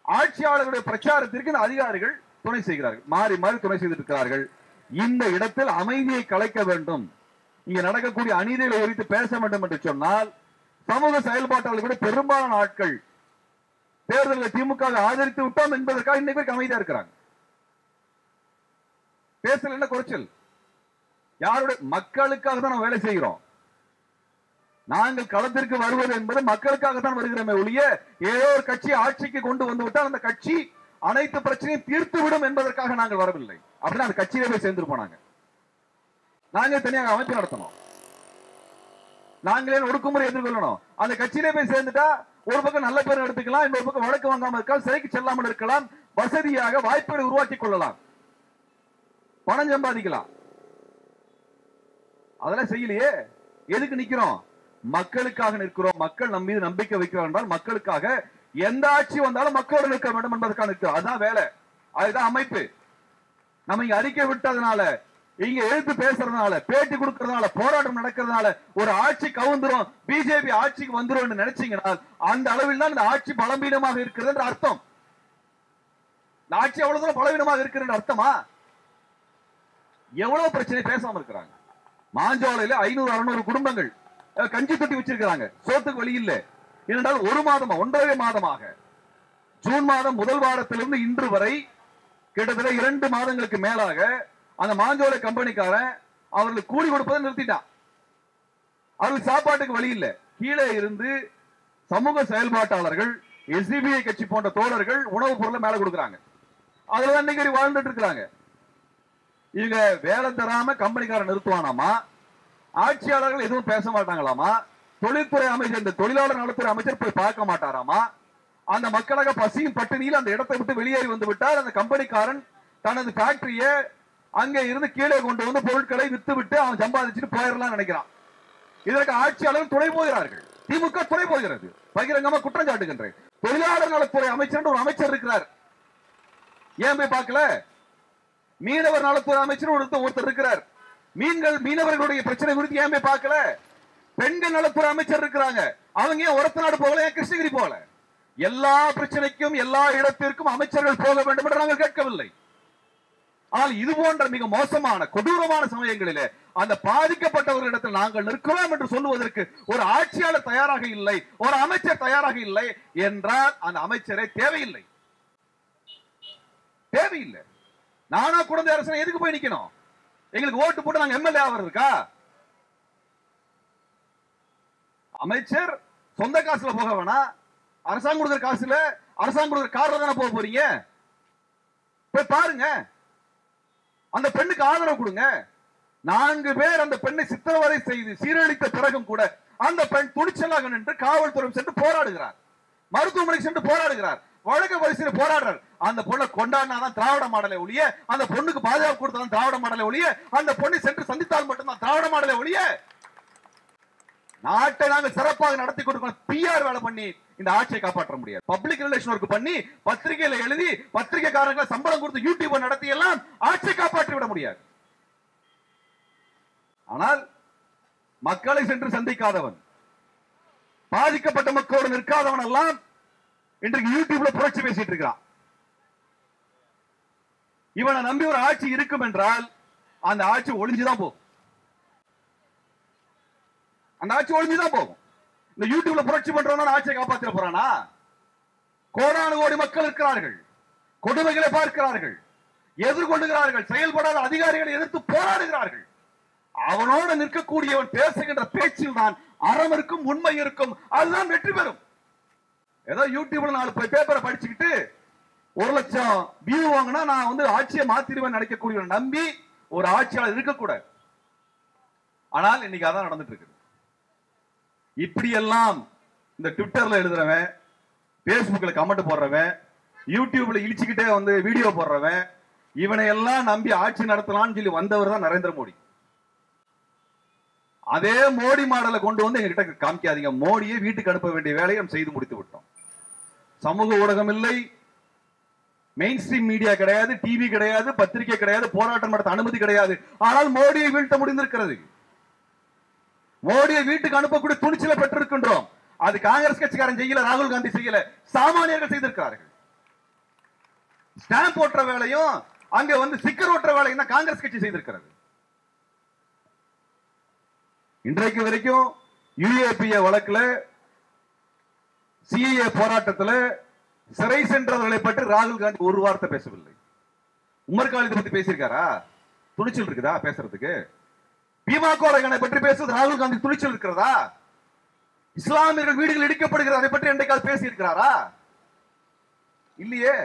ஆட்சியாளர்களுடைய பிரச்சாரத்திற்கு இந்த அதிகாரிகள் துணை செய்கிறார்கள், மாறி மாறி துணை செய்திருக்கிறார்கள். இந்த இடத்தில் அமைதியை கலைக்க வேண்டும், இங்க நடக்கக்கூடிய அநீதிகளை குறித்து பேச வேண்டும் என்று சொன்னால், சமூக செயல்பாட்டாளர்கள் பெரும்பாலான ஆட்கள் தேர்தலில் திமுக ஆதரித்து விட்டோம் என்பதற்காக இன்னைக்கு அமைதியா இருக்கிறாங்க. பேசல என்ன குறைச்சல்? யாருடைய மக்களுக்காக தான் நம்ம வேலை செய்கிறோம். நாங்கள் களத்திற்கு வருவது என்பது மக்களுக்காகத்தான் வருகிறோமே ஒழிய, ஏதோ ஒரு கட்சி ஆட்சிக்கு கொண்டு வந்து விட்டால் அந்த கட்சி அனைத்து பிரச்சனையும் தீர்த்து விடும் என்பதற்காக நாங்கள் வரவில்லை. அப்படின்னா அந்த கட்சியிலே போய் சேர்ந்து போனாங்க. நாங்கள் தனியாக அமைப்பு நடத்தணும், நாங்களே ஒடுக்குமுறை எதிர்கொள்ளணும். அந்த கட்சியிலே போய் சேர்ந்துட்டா ஒரு பக்கம் நல்ல பேர் எடுத்துக்கலாம், இன்னொரு பக்கம் வழக்கு வாங்காமல் இருக்கலாம், சிறைக்கு செல்லாமல் இருக்கலாம், வசதியாக வாய்ப்புகளை உருவாக்கி கொள்ளலாம், பணம் சம்பாதிக்கலாம். அதெல்லாம் செய்யலையே. எதுக்கு நிக்கிறோம்? மக்களுக்காக நிற்கிறோம். மக்கள் நம் மீது நம்பிக்கை வைக்கிறார் என்றால் மக்களுக்காக எந்த ஆட்சி வந்தாலும் மக்களோடு நிற்க வேண்டும் என்பதற்காக நிற்கிறோம். அதுதான் வேலை, அதுதான் அமைப்பு. நம்ம இங்க அறிக்கை விட்டதுனால இங்க எழுத்து பேசுறதுனால, பேட்டி கொடுக்கறதுனால, போராட்டம் நடக்கிறதுனால ஒரு ஆட்சி கவுந்துரும், பிஜேபி ஆட்சிக்கு வந்துரும் நினைச்சீங்கன்னா அந்த அளவில் தான் இந்த ஆட்சி பலவீனமாக இருக்கிறது என்ற அர்த்தம். இந்த ஆட்சி எவ்வளவு தூரம் பலவீனமாக இருக்கிறது அர்த்தமா? எவ்வளவு பிரச்சனை பேசாம இருக்கிறாங்க. மாஞ்சோலையில 500-600 குடும்பங்கள் கஞ்சி தொட்டி வச்சிருக்கிறாங்க, சோத்துக்கு வழி இல்லை. ஏனென்றால் ஒரு மாதமா, 1.5 மாதமாக, ஜூன் மாதம் முதல் வாரத்திலிருந்து இன்று வரை கிட்டத்தட்ட 2 மாதங்களுக்கு மேலாக அந்த மாஞ்சோலை கம்பெனிக்காரன் அவர்களுக்கு கூலி கொடுப்பதை நிறுத்திட்டான். அவர்களுக்கு சாப்பாட்டுக்கு வழி இல்லை. கீழே இருந்து சமூக செயல்பாட்டாளர்கள், எஸ்டிபிஐ கட்சி போன்ற தோழர்கள் உணவுப் பொருளை மேல கொடுக்குறாங்க. அதுல இன்னைக்கு வாழ்ந்துட்டு இருக்கிறாங்க. இவங்க வேலை தராம கம்பெனிக்காரன் நிறுத்துவானாமா, ஆட்சியாளர்கள் எதுவும் பேச மாட்டாங்களாமா, தொழில்துறை அமைச்சர், இந்த தொழிலாளர் நலத்துறை அமைச்சர் போய் பார்க்க மாட்டாராமா. அந்த மக்களாக பசியும் பட்டினியில் அந்த இடத்தை விட்டு வெளியேறி வந்து விட்டால் அந்த கம்பெனிக்காரன் தனது ஃபேக்டரியை அங்கே இருந்து கீழே கொண்டு வந்து பொருட்களை வித்து விட்டு அவன் சம்பாதிச்சுட்டு போயிடலாம் நினைக்கிறான். இதற்கு ஆட்சியாளர்கள் துணை போகிறார்கள், திமுக துணை போகிறது. பகிரங்கமா குற்றம் சாட்டுகின்றேன். தொழிலாளர் நலத்துறை அமைச்சர் ஒரு அமைச்சர் இருக்கிறார், ஏன் போய் பார்க்கல? மீனவர் நலத்துறை அமைச்சர் ஒருத்தர் இருக்கிறார், மீனவர்களுடைய பிரச்சனை குறித்து ஏன் போய் பார்க்கல? பெண்கள் நலத்துறை அமைச்சர் இருக்கிறாங்க, அவங்க ஏன் ஒரத்தநாடு போகல, ஏன் கிருஷ்ணகிரி போகல? எல்லா பிரச்சனைக்கும் எல்லா இடத்திற்கும் அமைச்சர்கள் போக வேண்டும் என்று நாங்கள் கேட்கவில்லை. ஆனால் இது போன்ற மிக மோசமான கொடூரமான சமயங்களிலே அந்த பாதிக்கப்பட்டவர்களிடத்தில் நாங்கள் நிற்கிறோம் என்று சொல்லுவதற்கு ஒரு ஆட்சியாளர் தயாராக இல்லை, ஒரு அமைச்சர் தயாராக இல்லை என்றால் அந்த அமைச்சரே தேவையில்லை. தேவையில்லை. நானா குழந்தை அரசனை எதுக்கு போய் நிக்கணும்? எங்களுக்கு ஓட்டு போட்டு நாங்க எம்எல்ஏ ஆவறதுக்கா? அமைச்சர் சொந்த காசுல போக வேணா, அரசாங்கம் கொடுக்குற காசுல, அரசாங்கம் கொடுக்குற கார்ல தானே போக போறீங்க. போய் பாருங்க, அந்த பெண்ணுக்கு ஆதரவு கொடுங்க. 4 பேர் அந்த பெண்ணை சித்திரவதை செய்து சீரழித்த பிறகும் கூட அந்த பெண் துணிச்சலாக நின்று காவல்துறை சென்று போராடுகிறார், மருத்துவமனைக்கு சென்று போராடுகிறார், வழக்கு பரிசீலனை போராடுறார். அந்த பொண்ணை கொண்டாடினாதான் திராவிட மாடலை ஒழிய, அந்த பொண்ணுக்கு பாதுகாப்பு கொடுத்தாதான் திராவிட மாடலை ஒழிய, அந்த பொண்ணை சென்று சந்தித்தால் மட்டும்தான் திராவிட மாடலை ஒழிய, நாட்டை நாங்கள் சிறப்பாக நடத்தி கொடுக்கணும். பிஆர் வேலை பண்ணி இந்த ஆட்சியை காப்பாற்ற முடியாது. பப்ளிக் ரிலேஷன் ஒர்க் பண்ணி பத்திரிகையில எழுதி பத்திரிகைக்காரங்களை சம்பளம் கொடுத்து யூடியூப் நடத்தி எல்லாம் ஆட்சியை காப்பாற்றி விட முடியாது. ஆனால் மக்களை சென்று சந்திக்காதவன், பாதிக்கப்பட்ட மக்களோடு நிற்காதவன் எல்லாம் இன்றைக்கு யூடியூப்ல புரட்சி பேசிட்டு இருக்கிறான். இவனை நம்பி ஒரு ஆட்சி இருக்கும் என்றால் அந்த ஆட்சி ஒளிஞ்சுதான் போகும். அந்த ஆட்சி ஒளிஞ்சுதான் போகும். இந்த யூடியூப்ல புரட்சி பண்றவன ஆட்சியை காப்பாற்ற போறானா? கோடானு கோடி மக்கள் இருக்கிறார்கள், கொடுமைகளை பார்க்கிறார்கள், எதிர்கொள்ளுகிறார்கள், செயல்படாத அதிகாரிகளை எதிர்த்து போராடுகிறார்கள். அவனோடு நிற்கக்கூடியவன் பேசுகின்ற பேச்சில் தான் அறம் இருக்கும், உண்மை இருக்கும், அதுதான் வெற்றி பெறும். ஏதோ யூடியூப்ல 4 பேப்பரை படிச்சுக்கிட்டு 1 லட்சம் வியூ வாங்கினா நான் வந்து ஆட்சியை மாத்திருவேன் நினைக்கக்கூடிய நம்பி ஒரு ஆட்சியாளர் இருக்கக்கூடாது. ஆனால் இன்னைக்கு அதான் நடந்துட்டு இருக்கு. இப்படி எல்லாம் இந்த ட்விட்டர்ல எழுதுறவன், பேஸ்புக்ல கமெண்ட் போடுறவன், யூடியூப்ல இழிச்சுக்கிட்டே வந்து வீடியோ போடுறவன், இவனை எல்லாம் நம்பி ஆட்சி நடத்தலாம்னு சொல்லி வந்தவர் தான் நரேந்திர மோடி. அதே மோடி மாடலை கொண்டு வந்து எங்க கிட்ட காமிக்காதீங்க. மோடியை வீட்டுக்கு அனுப்ப வேண்டிய வேலையை நம்ம செய்து முடித்து விட்டோம். சமூக ஊடகம் இல்லை, மெயின் ஸ்ட்ரீம் மீடியா கிடையாது, டிவி கிடையாது, பத்திரிகை கிடையாது, போராட்டம் நடத்த அனுமதி கிடையாது. ஆனால் மோடியை வீழ்த்த முடிந்திருக்கிறது. மோடியை வீட்டுக்கு அனுப்பக்கூடிய துணிச்சலை பெற்றிருக்கின்றோம். அது காங்கிரஸ் கட்சிக்காரன் செய்யல, ராகுல் காந்தி செய்யல, சாமானியர்கள் செய்திருக்கிறார்கள். ஸ்டாம்ப் ஓட்டுற வேலையும் அங்க வந்து ஸ்டிக்கர் ஓட்டுற வேலையும் தான் காங்கிரஸ் கட்சி செய்திருக்கிறது. இன்றைக்கு வரைக்கும் யுஏபிஏ வழக்குல, சிஏஏ போராட்டத்தில் சிறை சென்றவர்களை பற்றி ராகுல் காந்தி ஒரு வார்த்தை பேசவில்லை. உமர் காலிதை பத்தி பேசியிருக்காரா? துணிச்சல் இருக்குதா பேசுறதுக்கு? பீமா கோரகனை பற்றி பேசுவது ராகுல் காந்தி துணிச்சல் இருக்கிறதா? இஸ்லாமியர்கள் வீடுகள் இடிக்கப்படுகிறது, அதை பற்றி என்றைக்காவது பேசி இருக்கிறாரா? இல்லையே.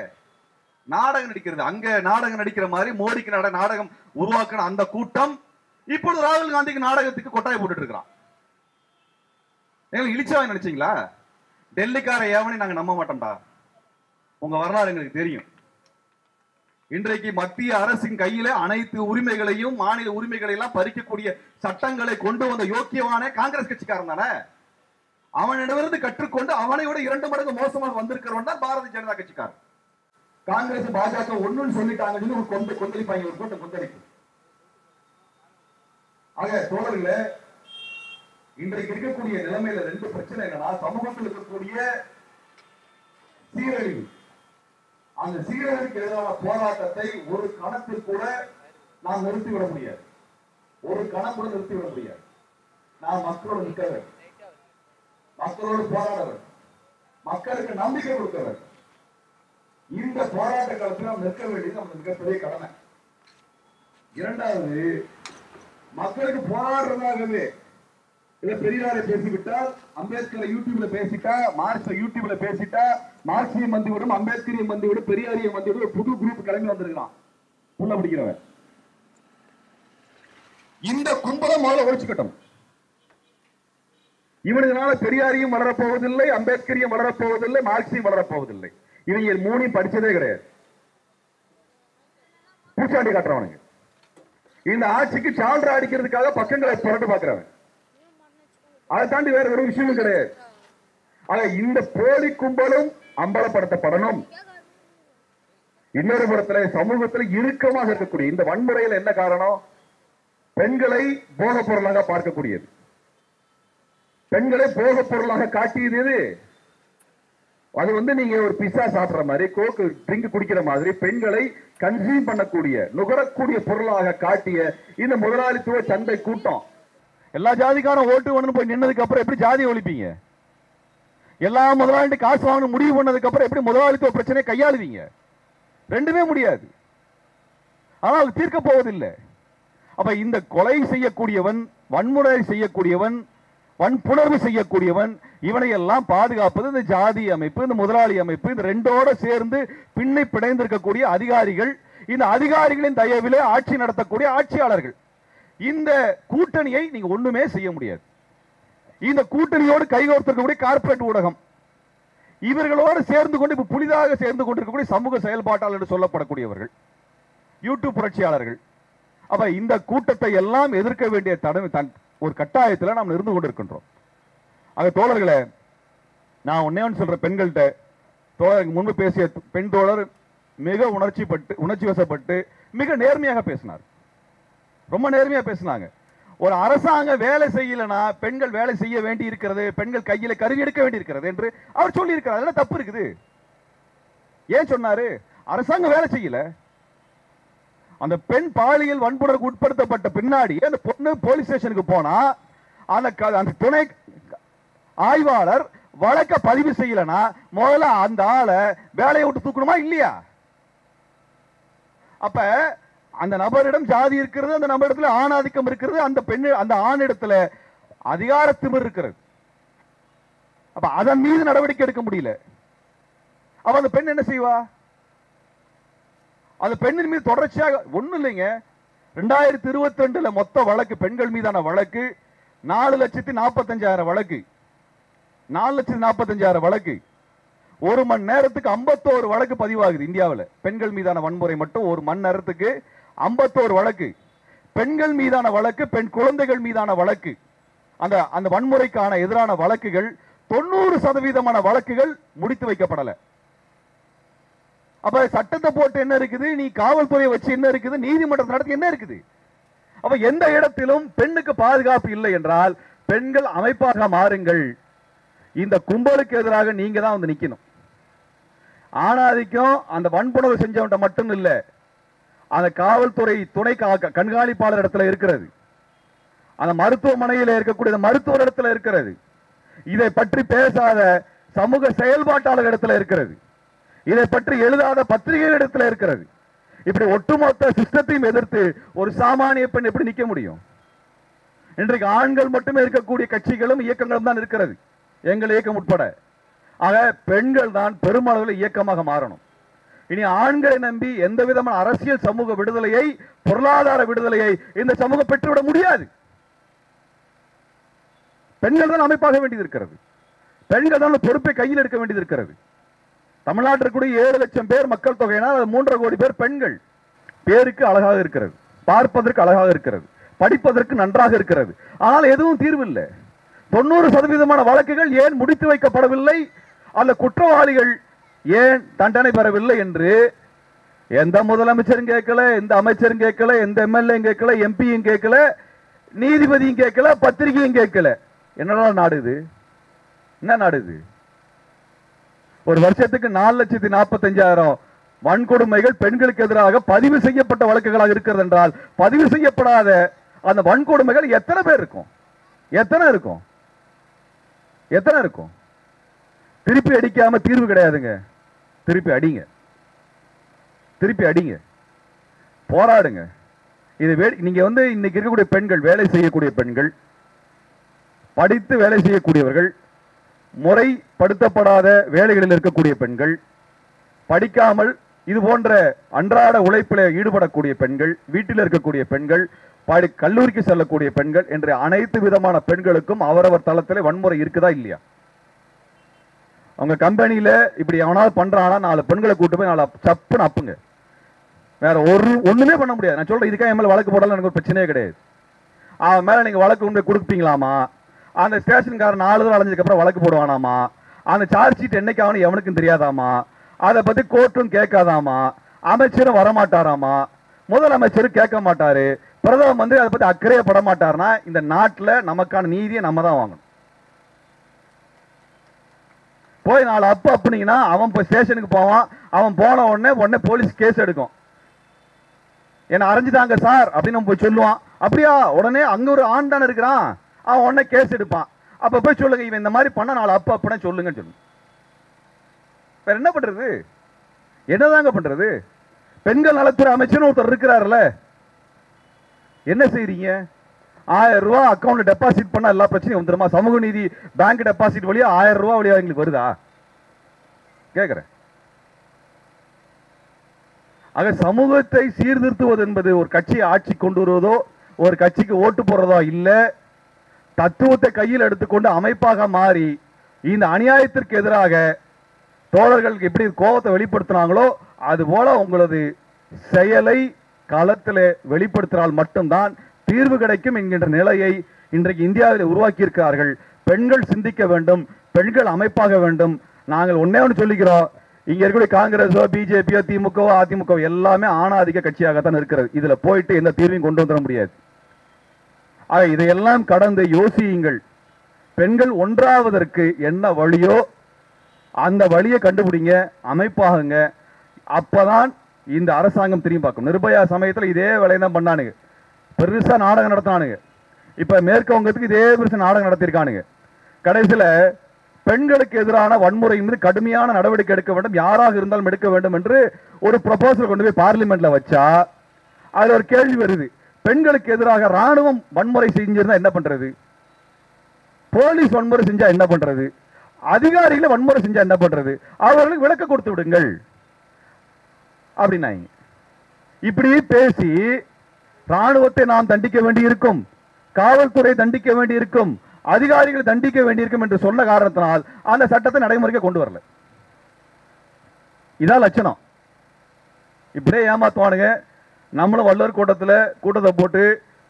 நாடகம் நடிக்கிறது, அங்க நாடகம் நடிக்கிற மாதிரி மோடிக்கு நாடகம் உருவாக்கின அந்த கூட்டம் இப்பொழுது ராகுல் காந்திக்கு நாடகத்துக்கு கொட்டாய் போட்டுட்டு இருக்கிறான். இழிச்சவன் நினைச்சீங்களா? டெல்லிக்கார ஏவனை நாங்க நம்ப மாட்டோம்டா. உங்க வரலாறு எங்களுக்கு தெரியும். இன்றைக்கு மத்திய அரசின் கையில அனைத்து உரிமைகளையும் மாநில உரிமைகளை எல்லாம் பறிக்கக்கூடிய சட்டங்களை கொண்டு வந்த யோக்கியவான காங்கிரஸ் கட்சிக்காரன் தானே. அவனிடமிருந்து கற்றுக்கொண்டு அவனை விட 2 மடங்கு மோசமாக வந்திருக்கிறவன் தான் பாரதிய ஜனதா கட்சிக்காரன். காங்கிரஸ் பாஜக ஒண்ணுன்னு சொல்லிட்டாங்க, ஒரு கொந்தளிப்பாங்க, ஒரு கூட்டம் கொந்தளிப்பு. ஆக தோழர்களே, இன்றைக்கு இருக்கக்கூடிய நிலைமையில ரெண்டு பிரச்சனை என்னன்னா, சமூகத்தில் இருக்கக்கூடிய சீரழிவு. அந்த சீரழிவுக்கு எதிரான போராட்டத்தை ஒரு கணத்தில் கூட நாம் நிறுத்திவிட முடியாது. ஒரு கணம் கூட நிறுத்திவிட முடியாது. நாம் மக்களோடு நிற்க வேண்டும், மக்களோடு போராட வேண்டும், மக்களுக்கு நம்பிக்கை கொடுக்க வேண்டும். இந்த போராட்ட காலத்தில் நாம் நிற்க வேண்டியது நமக்கு மிகப்பெரிய கடமை. இரண்டாவது, மக்களுக்கு போராடுறதாகவே இல்ல பெரியாரை பேசிவிட்டால், அம்பேத்கரை யூடியூப்ல பேசிட்டா, மார்க்ஸை யூடியூப்ல பேசிட்டா, மார்க்சியம் வந்துவிடும், அம்பேத்கரியம் வந்துவிடும், பெரியாரியம் வந்துவிடும், புது குரூப் கிளம்பி வந்திருக்கான் புள்ள பிடிக்கிறவன். இந்த கும்பலை முதல்ல ஒழிச்சுக்கட்டும். இவனுக்குனால பெரியாரியும் வளரப்போவதில்லை, அம்பேத்கரியம் வளரப்போவதில்லை, மார்க்சியம் வளரப்போவதில்லை. இவங்க மூணையும் படிச்சதே கிடையாது. பூச்சாண்டி காட்டுறவனுங்க. இந்த ஆட்சிக்கு சால்ரா அடிக்கிறதுக்காக பக்கங்களை புரட்டு பார்க்கிறவன். அதை தாண்டி வேற ஒரு விஷயமும் கிடையாது. ஆக இந்த போலி கும்பலும் அம்பலப்படுத்தப்படணும். இன்னொரு புறத்துல சமூகத்தில் இறுக்கமாக இருக்கக்கூடிய இந்த வன்முறையில் என்ன காரணம்? பெண்களை போக பொருளாக பார்க்கக்கூடியது, பெண்களை போக பொருளாக காட்டியது. அது நீங்க ஒரு பிஸ்ஸா சாப்பிடுற மாதிரி, கோக்கு ட்ரிங்க் குடிக்கிற மாதிரி பெண்களை கன்சியூம் பண்ணக்கூடிய, நுகரக்கூடிய பொருளாக காட்டிய இந்த முதலாளித்துவ சந்தை கூட்டம். எல்லா ஜாதிக்காரன் ஓட்டு வேணும்னு போய் நின்னதுக்கு அப்புறம் எப்படி ஜாதியை ஒழிப்பீங்க? எல்லா முதலாளி காசு வாங்கணும் முடிவு பண்ணதுக்கு அப்புறம் எப்படி முதலாளித்துவ பிரச்சனையை கையாளுவீங்க? ரெண்டுமே முடியாது. ஆனால் தீர்க்க போவதில்லை. அப்ப இந்த கொலை செய்யக்கூடியவன், வன்முறை செய்யக்கூடியவன், வன்புணர்வு செய்யக்கூடியவன், இவனை எல்லாம் பாதுகாப்பது இந்த ஜாதி அமைப்பு, இந்த முதலாளி அமைப்பு, இந்த ரெண்டோட சேர்ந்து பின்னை பிணைந்திருக்கக்கூடிய அதிகாரிகள், இந்த அதிகாரிகளின் தயவிலே ஆட்சி நடத்தக்கூடிய ஆட்சியாளர்கள். இந்த கூட்டணியை நீங்க ஒண்ணுமே செய்ய முடியாது. இந்த கூட்டணியோடு கைகோர்த்திருக்கக்கூடிய கார்ப்பரேட் ஊடகம், இவர்களோடு சேர்ந்து கொண்டு இப்ப புதிதாக சேர்ந்து கொண்டிருக்கக்கூடிய சமூக செயல்பாட்டாளர் என்று சொல்லப்படக்கூடியவர்கள், யூடியூப் புரட்சியாளர்கள். அப்ப இந்த கூட்டத்தை எல்லாம் எதிர்க்க வேண்டிய ஒரு கட்டாயத்தில் நாம் இருந்து கொண்டிருக்கின்றோம். ஆக தோழர்களே, நான் ஒன்னே ஒன்று சொல்ற பெண்கள்கிட்ட, தோழருக்கு முன்பு பேசிய பெண் தோழர் மிக உணர்ச்சி வசப்பட்டு மிக நேர்மையாக பேசினார். ரொம்ப நேர்மையா பேசினாங்க. ஒரு அரசாங்கம் வேலை செய்யலனா பெண்கள் வேலை செய்ய வேண்டி இருக்கிறது, பெண்கள் கையில கருவி எடுக்க வேண்டி இருக்கிறது என்று அவர் சொல்லி இருக்கிறார். அதெல்லாம் தப்பு இருக்குது. ஏன் சொன்னாரு? அரசாங்கம் வேலை செய்யல. அந்த பெண் பாலியல் வன்புணர்வுக்கு உட்படுத்தப்பட்ட பின்னாடி அந்த பொண்ணு போலீஸ் ஸ்டேஷனுக்கு போனா அந்த துணை ஆய்வாளர் வழக்க பதிவு செய்யலனா முதல்ல அந்த ஆளை வேலையை விட்டு தூக்கணுமா இல்லையா? அப்ப அந்த நபரிடம் ஜாதி இருக்கிறது, அந்த நபரிடத்துல ஆணாதிக்கம் இருக்கிறது, அந்த பெண் அந்த ஆணிடத்துல அதிகாரத்திமிர் இருக்கிறது. அப்ப அதன் மீது நடவடிக்கை எடுக்க முடியல. அப்ப அந்த பெண் என்ன செய்வா? அந்த பெண்ணின் மீது தொடர்ச்சியாக ஒண்ணும் இல்லைங்க. 2022 மொத்த வழக்கு, பெண்கள் மீதான வழக்கு 4,45,000 வழக்கு, 4,45,000 வழக்கு. ஒரு மணி நேரத்துக்கு 51 வழக்கு பதிவாகுது இந்தியாவில். பெண்கள் மீதான வன்முறை மட்டும் ஒரு மணி நேரத்துக்கு 51 வழக்கு. பெண்கள் மீதான வழக்கு, பெண் குழந்தைகள் மீதான வழக்கு, அந்த வன்முறைக்கான எதிரான வழக்குகள் 90% வழக்குகள் முடித்து வைக்கப்படல. அப்ப சட்டத்தை போட்டு என்ன இருக்குது, நீ காவல்துறையை வச்சு என்ன இருக்குது, நீதிமன்றத்தை நடத்தி என்ன இருக்குது? அப்ப எந்த இடத்திலும் பெண்ணுக்கு பாதுகாப்பு இல்லை என்றால் பெண்கள் அமைப்பாக மாறுங்கள். இந்த கும்பலுக்கு எதிராக நீங்க தான் வந்து நிக்கணும். ஆணாதிக்கம் அந்த வன்புணர்வு செஞ்சவன்ட்ட மட்டும் இல்ல, அந்த காவல்துறை துணை கண்காணிப்பாளர் இடத்துல இருக்கிறது, அந்த மருத்துவமனையில் இருக்கக்கூடிய மருத்துவர் இடத்துல இருக்கிறது, இதை பற்றி பேசாத சமூக செயல்பாட்டாளர் இடத்துல இருக்கிறது, இதை பற்றி எழுதாத பத்திரிகை இடத்துல இருக்கிறது. இப்படி ஒட்டுமொத்த சிஸ்டத்தையும் எதிர்த்து ஒரு சாமானிய பெண் எப்படி நிக்க முடியும்? இன்றைக்கு ஆண்கள் மட்டுமே இருக்கக்கூடிய கட்சிகளும் இயக்கங்களும் தான் இருக்கிறது, எங்கள் இயக்கம் உட்பட. ஆக பெண்கள் தான் பெருமளவில் இயக்கமாக மாறணும். இனி ஆண்களை நம்பி எந்த விதமான அரசியல் சமூக விடுதலையை, பொருளாதார விடுதலையை இந்த சமூகம் பெற்றுவிட முடியாது. பெண்கள் தான் அமைப்பாக வேண்டியது இருக்கிறது. பெண்கள் தான் பொறுப்பை கையில் எடுக்க வேண்டியது இருக்கிறது. தமிழ்நாட்டில் கூட 7 லட்சம் பேர் மக்கள் தொகையினால் 3.5 கோடி பேர் பெண்கள். பேருக்கு அழகாக இருக்கிறது, பார்ப்பதற்கு அழகாக இருக்கிறது, படிப்பதற்கு நன்றாக இருக்கிறது. ஆனால் எதுவும் தீர்வு இல்லை. 90% வழக்குகள் ஏன் முடித்து வைக்கப்படவில்லை, அந்த குற்றவாளிகள் ஏன் தண்டனை பெறவில்லை என்று எந்த முதலமைச்சரும் கேட்கல, எந்த அமைச்சரும் கேட்கல, எந்த எம்எல்ஏ கேட்கல, எம்பியும் கேட்கல. நீதிபதியும் கேட்கல, பத்திரிகையும் கேட்கல. என்னடா நாடு இது? என்ன நாடு இது? ஒரு வருஷத்துக்கு 4,45,000 வன்கொடுமைகள் பெண்களுக்கு எதிராக பதிவு செய்யப்பட்ட வழக்குகளாக இருக்கிறது என்றால், பதிவு செய்யப்படாத அந்த வன்கொடுமைகள் எத்தனை பேர் இருக்கும்? எத்தனை இருக்கும்? எத்தனை இருக்கும்? திருப்பி அடிக்காம தீர்வு கிடையாதுங்க. திருப்பி அடிங்க, திருப்பி அடிங்க, போராடுங்க. இது நீங்க இன்னைக்கு இருக்கக்கூடிய பெண்கள், வேலை செய்யக்கூடிய பெண்கள், படித்து வேலை செய்யக்கூடியவர்கள், முறைப்படுத்தப்படாத வேலைகளில் இருக்கக்கூடிய பெண்கள், படிக்காமல் இது போன்ற அன்றாட உழைப்பில் ஈடுபடக்கூடிய பெண்கள், வீட்டில் இருக்கக்கூடிய பெண்கள், கல்லூரிக்கு செல்லக்கூடிய பெண்கள் என்ற அனைத்து விதமான பெண்களுக்கும் அவரவர் தளத்தில் வன்முறை இருக்குதா இல்லையா? அவங்க கம்பெனியில இப்படி எவனாவது பண்றானா 4 பெண்களை கூட்டு போய் 4 சப்புன்னு அப்புங்க. வேற ஒண்ணுமே பண்ண முடியாது. நான் சொல்றேன், இதுக்காக என் மேல வழக்கு போடலாம், எனக்கு ஒரு பிரச்சனையே கிடையாது. அவன் மேல நீங்க வழக்கு கொண்டு கொடுப்பீங்களாமா? அந்த ஸ்டேஷன்காரன் 4 நாள் அலைஞ்சதுக்கு அப்புறம் வழக்கு போடுவானாமா? அந்த சார்ஜ் ஷீட் என்னைக்கு ஆகணும் எவனுக்கும் தெரியாதாமா? அதை பத்தி கோர்ட்டும் கேட்காதாமா? அமைச்சரும் வரமாட்டாராமா? முதலமைச்சரும் கேட்க மாட்டாரு. பிரதம மந்திரி அதை பத்தி அக்கறையே பட மாட்டாருன்னா இந்த நாட்டில் நமக்கான நீதியை நம்ம தான் வாங்கணும். போய் 4 அப்பு அப்புனீங்கன்னா அவன் போய் ஸ்டேஷனுக்கு போவான். அவன் போன உடனே போலீஸ் கேஸ் எடுக்கும். என்ன அரைஞ்சுதாங்க சார் அப்படின்னு போய் சொல்லுவான். அப்படியா? உடனே அங்க ஒரு ஆண் தானே இருக்கிறான், அவன் உடனே கேஸ் எடுப்பான். அப்ப போய் சொல்லுங்க, இவன் இந்த மாதிரி பண்ண 4 அப்பு அப்புன்னு சொல்லுங்க சொல்லு. வேற என்ன பண்றது? என்னதாங்க பண்றது? பெண்கள் நலத்துறை அமைச்சர் ஒருத்தர் இருக்கிறாருல்ல, என்ன செய்றீங்க? 1000 ரூபாய் அக்கௌண்ட்ல டெபாசிட் பண்ணா எல்லா பிரச்சனையும் வந்துருமா? சமூக நீதி பேங்க் டெபாசிட் வழியா 1000 ரூபாய் வழியா எங்களுக்கு வருதா கேக்குறேன். ஆக சமூகத்தை சீர்திருத்துவது என்பது ஒரு கட்சியை ஆட்சி கொண்டு வருவதோ, ஒரு கட்சிக்கு ஓட்டு போடுறதோ இல்ல. தத்துவத்தை கையில் எடுத்துக்கொண்டு அமைப்பாக மாறி இந்த அநியாயத்திற்கு எதிராக தோழர்களுக்கு எப்படி கோபத்தை வெளிப்படுத்தினாங்களோ அது போல உங்களது செயலை களத்தில் வெளிப்படுத்தினால் மட்டும்தான் தீர்வு கிடைக்கும் என்கின்ற நிலையை இன்றைக்கு இந்தியாவில் உருவாக்கி இருக்கிறார்கள். பெண்கள் சிந்திக்க வேண்டும், பெண்கள் அமைப்பாக வேண்டும். நாங்கள் ஒன்னே ஒன்று சொல்லிக்கிறோம், இங்க இருக்கக்கூடிய காங்கிரஸோ பிஜேபியோ திமுகவோ அதிமுக எல்லாமே ஆணாதிக்க கட்சியாகத்தான் இருக்கிறது. இதுல போயிட்டு எந்த தீர்வையும் கொண்டு வந்துட முடியாது. ஆக இதையெல்லாம் கடந்து யோசியுங்கள். பெண்கள் ஒன்றாவதற்கு என்ன வழியோ அந்த வழியை கண்டுபிடிங்க, அமைப்பாகுங்க. அப்பதான் இந்த அரசாங்கம் திரும்பி பார்க்கும். நிர்பயா சமயத்தில் இதே வேலையை தான் பண்ணானுங்க, பெருசா நாடகம் நடத்தினானுங்க. இப்ப மேற்கு வங்கத்துக்கு இதே பெருசா நாடகம் நடத்திருக்கானுங்க. கடைசியில பெண்களுக்கு எதிரான வன்முறை மீது கடுமையான நடவடிக்கை எடுக்க வேண்டும், யாராக இருந்தாலும் எடுக்க வேண்டும் என்று ஒரு ப்ரொபோசல் கொண்டு போய் பார்லிமெண்ட்ல வச்சா அதுல ஒரு கேள்வி வருது, பெண்களுக்கு எதிராக ராணுவம் வன்முறை செஞ்சிருந்தா என்ன பண்றது? போலீஸ் வன்முறை செஞ்சா என்ன பண்றது? அதிகாரிகளை வன்முறை செஞ்சா என்ன பண்றது? அவர்களுக்கு விளக்க கொடுத்து விடுங்கள் அப்படின்னாங்க. இப்படி பேசி ராணுவத்தை நாம் தண்டிக்க வேண்டி இருக்கும், காவல்துறை தண்டிக்க வேண்டி இருக்கும், அதிகாரிகளை தண்டிக்க வேண்டியிருக்கும் என்று சொன்ன காரணத்தினால் அந்த சட்டத்தை நடைமுறைக்கு கொண்டு வரல. இதான் லட்சணம். இப்படியே ஏமாத்துவானுங்க. நம்மளும் வள்ளுவர் கூட்டத்தை போட்டு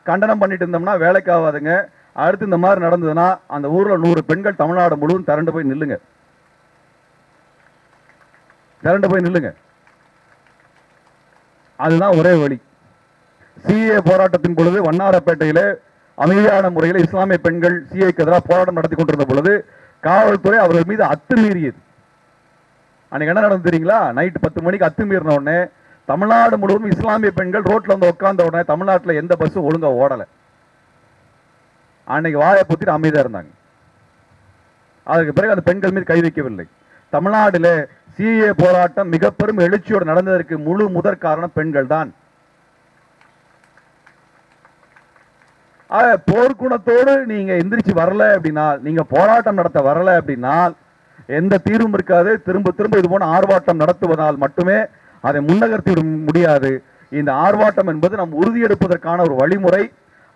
கண்டனம் பண்ணிட்டு இருந்தோம்னா வேலைக்கு ஆகாதுங்க. அடுத்து இந்த மாதிரி நடந்ததுன்னா அந்த ஊர்ல 100 பெண்கள் தமிழ்நாடு முழுவதும் திரண்டு போய் நில்லுங்க, திரண்டு போய் நில்லுங்க. அதுதான் ஒரே வழி. சிஏ போராட்டத்தின் பொழுது வண்ணாரப்பேட்டையில அமைதியான முறையில் இஸ்லாமிய பெண்கள் சிஏக்கு எதிராக போராட்டம் நடத்தி கொண்டிருந்த பொழுது காவல்துறை அவர்கள் மீது அத்துமீறியது. அன்னைக்கு என்ன நடந்து தெரியுங்களா? நைட் 10 மணிக்கு அத்துமீறின உடனே தமிழ்நாடு முழுவதும் இஸ்லாமிய பெண்கள் ரோட்ல வந்து உட்கார்ந்த உடனே தமிழ்நாட்டில் எந்த பஸ்ஸும் ஒழுங்கா ஓடல. அன்னைக்கு வாயை பொத்திட்டு அமைதியா இருந்தாங்க. அதுக்கு பிறகு அந்த பெண்கள் மீது கை வைக்கவில்லை. தமிழ்நாட்டில் சிஏ போராட்டம் மிக பெரும் எழுச்சியோடு நடந்ததற்கு முழு முதற் காரணம் பெண்கள் தான். போர்க்குணத்தோடு நீங்க எந்திரிச்சு வரல அப்படின்னா, நீங்க போராட்டம் நடத்த வரல அப்படின்னா எந்த தீர்வும் இருக்காது. திரும்ப திரும்ப இது போன ஆர்ப்பாட்டம் நடத்துவதால் மட்டுமே அதை முன்னகர்த்தி விட முடியாது. இந்த ஆர்ப்பாட்டம் என்பது நம் உறுதியெடுப்பதற்கான ஒரு வழிமுறை.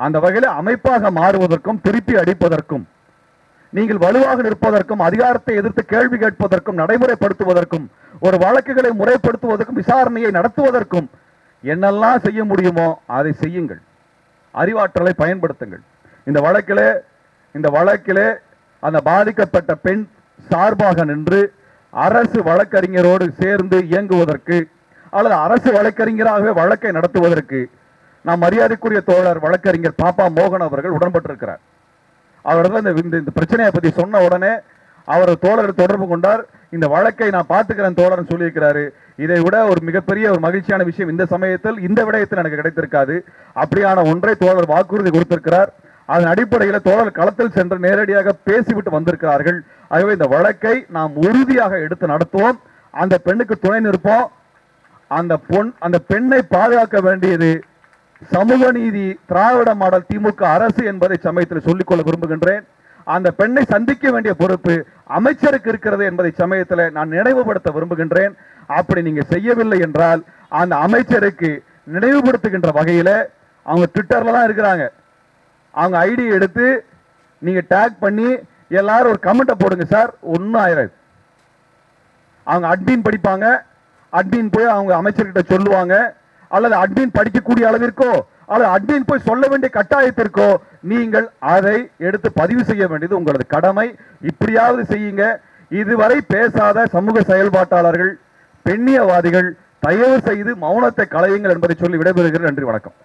அந்த வகையில் அமைப்பாக மாறுவதற்கும் திருப்பி அடிப்பதற்கும், நீங்கள் வலுவாக நிற்பதற்கும், அதிகாரத்தை எதிர்த்து கேள்வி கேட்பதற்கும், நடைமுறைப்படுத்துவதற்கும், ஒரு வழக்குகளை முறைப்படுத்துவதற்கும், விசாரணையை நடத்துவதற்கும் என்னெல்லாம் செய்ய முடியுமோ அதை செய்யுங்கள். அறிவாற்றலை பயன்படுத்துங்கள். இந்த வழக்கிலே அந்த பாதிக்கப்பட்ட பெண் சார்பாக நின்று அரசு வழக்கறிஞரோடு சேர்ந்து இயங்குவதற்கு அல்லது அரசு வழக்கறிஞராகவே வழக்கை நடத்துவதற்கு நாம் மரியாதைக்குரிய தோழர் வழக்கறிஞர் பாப்பா மோகன் அவர்கள் உடன்பட்டிருக்கிறார். அவர்கள் இந்த பிரச்சனையை பத்தி சொன்ன உடனே அவர் தோழர் தொடர்பு கொண்டார். இந்த வழக்கை நான் பார்த்துக்கிறேன் தோழர்னு சொல்லியிருக்கிறாரு. இதை விட ஒரு மிகப்பெரிய ஒரு மகிழ்ச்சியான விஷயம் இந்த சமயத்தில் இந்த விடயத்தில் எனக்கு கிடைத்திருக்காது. அப்படியான ஒன்றை தோழர் வாக்குறுதி கொடுத்திருக்கிறார். அதன் அடிப்படையில் தோழர் களத்தில் சென்று நேரடியாக பேசிவிட்டு வந்திருக்கிறார்கள். ஆகவே இந்த வழக்கை நாம் உறுதியாக எடுத்து நடத்துவோம். அந்த பெண்ணுக்கு துணை நிற்போம். அந்த பெண்ணை பாதுகாக்க வேண்டியது சமூக நீதி திராவிட மாடல் திமுக அரசு என்பதை சமயத்தில் சொல்லிக்கொள்ள விரும்புகின்றேன். அந்த பெண்ணை சந்திக்க வேண்டிய பொறுப்பு அமைச்சருக்கு இருக்கிறது என்பதை சமயத்தில் நான் நினைவுபடுத்த விரும்புகின்றேன். அப்படி நீங்க செய்யவில்லை என்றால் அந்த அமைச்சருக்கு நினைவுபடுத்துகின்ற வகையில அவங்க ட்விட்டர்ல தான் இருக்கிறாங்க. அவங்க ஐடி எடுத்து நீங்க டேக் பண்ணி எல்லாரும் ஒரு கமெண்ட்டை போடுங்க சார், ஒன்னும் ஆயிராது. அவங்க அட்மின் படிப்பாங்க, அட்மின் போய் அவங்க அமைச்சர்கிட்ட சொல்லுவாங்க, அல்லது அட்மின் படிக்கக்கூடிய அளவிற்கோ அல்லது அட்மின் போய் சொல்ல வேண்டிய கட்டாயத்திற்கோ நீங்கள் அதை எடுத்து பதிவு செய்ய வேண்டியது உங்களது கடமை. இப்படியாவது செய்யுங்க. இதுவரை பேசாத சமூக செயல்பாட்டாளர்கள், பெண்ணியவாதிகள், தயவு செய்து மௌனத்தை களையுங்கள் என்பதை சொல்லி விடைபெறுகிறேன். நன்றி, வணக்கம்.